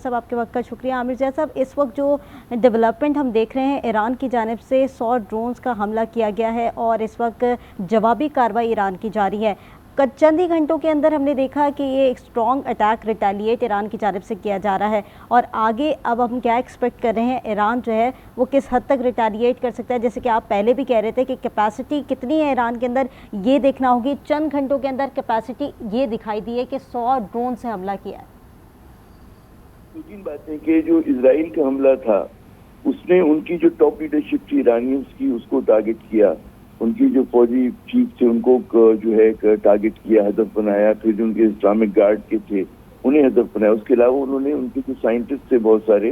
साहब आपके वक्त का शुक्रिया। आमिर ज़ैद साहब, इस वक्त जो डेवलपमेंट हम देख रहे हैं, ईरान की जानिब से 100 ड्रोन्स का हमला किया गया है और इस वक्त जवाबी कार्रवाई ईरान की जारी है। चंद ही घंटों के अंदर हमने देखा कि ये एक स्ट्रॉन्ग अटैक रिटेलिएट ईरान की जानिब से किया जा रहा है और आगे अब हम क्या एक्सपेक्ट कर रहे हैं, ईरान जो है वो किस हद तक रिटेलिएट कर सकता है? जैसे कि आप पहले भी कह रहे थे कि कैपेसिटी कितनी है ईरान के अंदर, ये देखना होगी। चंद घंटों के अंदर कैपेसिटी ये दिखाई दी है कि 100 ड्रोन से हमला किया है। तीन बातें कि जो इजराइल का हमला था उसने उनकी जो टॉप लीडरशिप थी इरानियंस की, उसको टारगेट किया। उनकी जो फौजी चीफ थे उनको जो है टारगेट किया, हदफ बनाया। फिर जो उनके इस्लामिक गार्ड के थे उन्हें हदफ बनाया। उसके अलावा उन्होंने उनके जो साइंटिस्ट थे बहुत सारे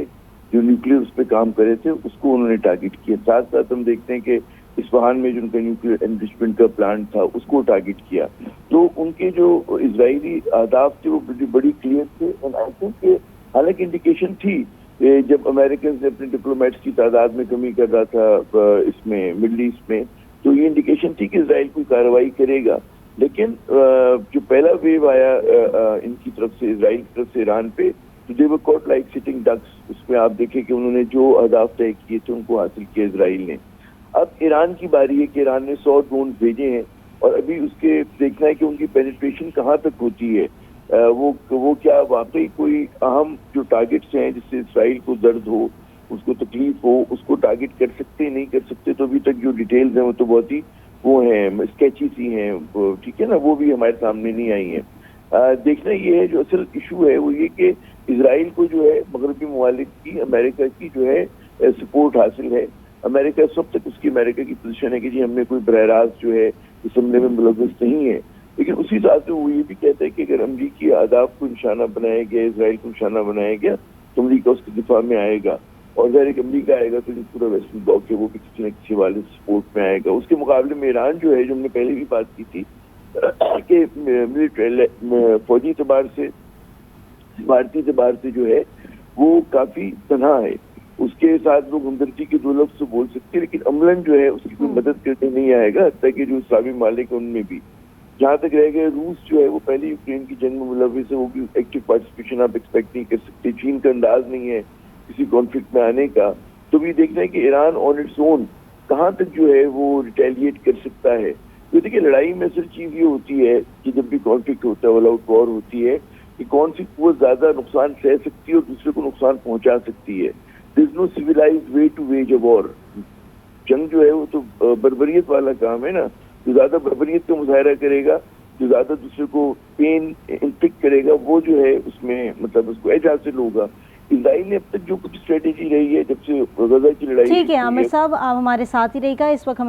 जो न्यूक्लियर उस पर काम कर रहे थे उसको उन्होंने टारगेट किया। साथ साथ हम देखते हैं कि इस्फहान में जो उनका न्यूक्लियर एनरिचमेंट का प्लांट था उसको टारगेट किया। तो उनके जो इजरायली अहदाफ थे वो बड़ी क्लियर थे। एंड आई थिंक हालांकि इंडिकेशन थी जब अमेरिकन ने अपने डिप्लोमेट्स की तादाद में कमी कर रहा था इसमें मिडल ईस्ट में, तो ये इंडिकेशन थी कि इजराइल कोई कार्रवाई करेगा। लेकिन जो पहला वेव आया इनकी तरफ से, इजराइल की तरफ से ईरान पे, तो they were caught like sitting ducks. उसमें आप देखें कि उन्होंने जो अहदाफ तय किए थे उनको हासिल किया इजराइल ने। अब ईरान की बारी है कि ईरान ने 100 ड्रोन भेजे हैं और अभी उसके देखना है कि उनकी पेनिट्रेशन कहाँ तक होती है। वो क्या वाकई कोई अहम जो टारगेट्स हैं जिससे इजराइल को दर्द हो, उसको तकलीफ हो, उसको टारगेट कर सकते नहीं कर सकते। तो अभी तक जो डिटेल्स हैं वो तो बहुत ही वो हैं, स्केची सी हैं, ठीक है ना, वो भी हमारे सामने नहीं आई हैं। देखना ये है, जो असल इशू है वो ये कि इजराइल को जो है मगरबी ममालिक की, अमेरिका की जो है सपोर्ट हासिल है। अमेरिका सब तक उसकी अमेरिका की पोजीशन है कि जी हमने कोई बरह रास्त जो है इस हमले में मुलव्वस नहीं है। लेकिन उसी हिसाब से वो ये भी कहता है कि अगर अमरीकी अहदाफ को निशाना बनाया गया, इजराइल को निशाना बनाया गया, तो अमरीका उसके दिफा में आएगा। और अगर एक अमरीका आएगा तो जो पूरा वेस्टर्न ब्लॉक है वो भी किसी न किसी वाले सपोर्ट में आएगा। उसके मुकाबले में ईरान जो है, जो हमने पहले भी बात की थी कि मिलिट्री फौजी एतबार से, भारतीय एतबार से जो है वो काफी तनहा है। उसके साथ लोग हमदर्दी के 2 लफ्ज़ तो बोल सकते हैं, लेकिन अमलन जो है उसकी कोई मदद करने नहीं आएगा। ताकि जो इस्लामी मालिक है उनमें भी, जहाँ तक रह गए रूस जो है वो पहले यूक्रेन की जंग में मुलव्वस है, वो भी एक्टिव पार्टिसिपेशन आप एक्सपेक्ट नहीं कर सकते। चीन का अंदाज नहीं है किसी कॉन्फ्लिक्ट में आने का। तो भी देखना है कि ईरान ऑन इट्स ओन कहाँ तक जो है वो रिटेलिएट कर सकता है। तो देखिए लड़ाई में असल चीज ये होती है कि जब भी कॉन्फ्लिक्ट होता है, ऑल आउट वॉर होती है, कि कौन सी कुव्वत ज्यादा नुकसान सह सकती है और दूसरे को नुकसान पहुंचा सकती है। There is no civilised way to wage a war. जंग जो है वो तो बर्बरियत वाला काम है ना। जो ज्यादा बर्बरियत का मुजाहरा करेगा, जो ज्यादा दूसरे को पेन इंफिक्ट करेगा, वो जो है उसमें मतलब उसको एज हासिल होगा। इजराइल ने अब तक जो कुछ स्ट्रेटेजी रही है जब से गजा की लड़ाई, ठीक है आमिर साहब, आप हमारे साथ ही रहेगा। इस वक्त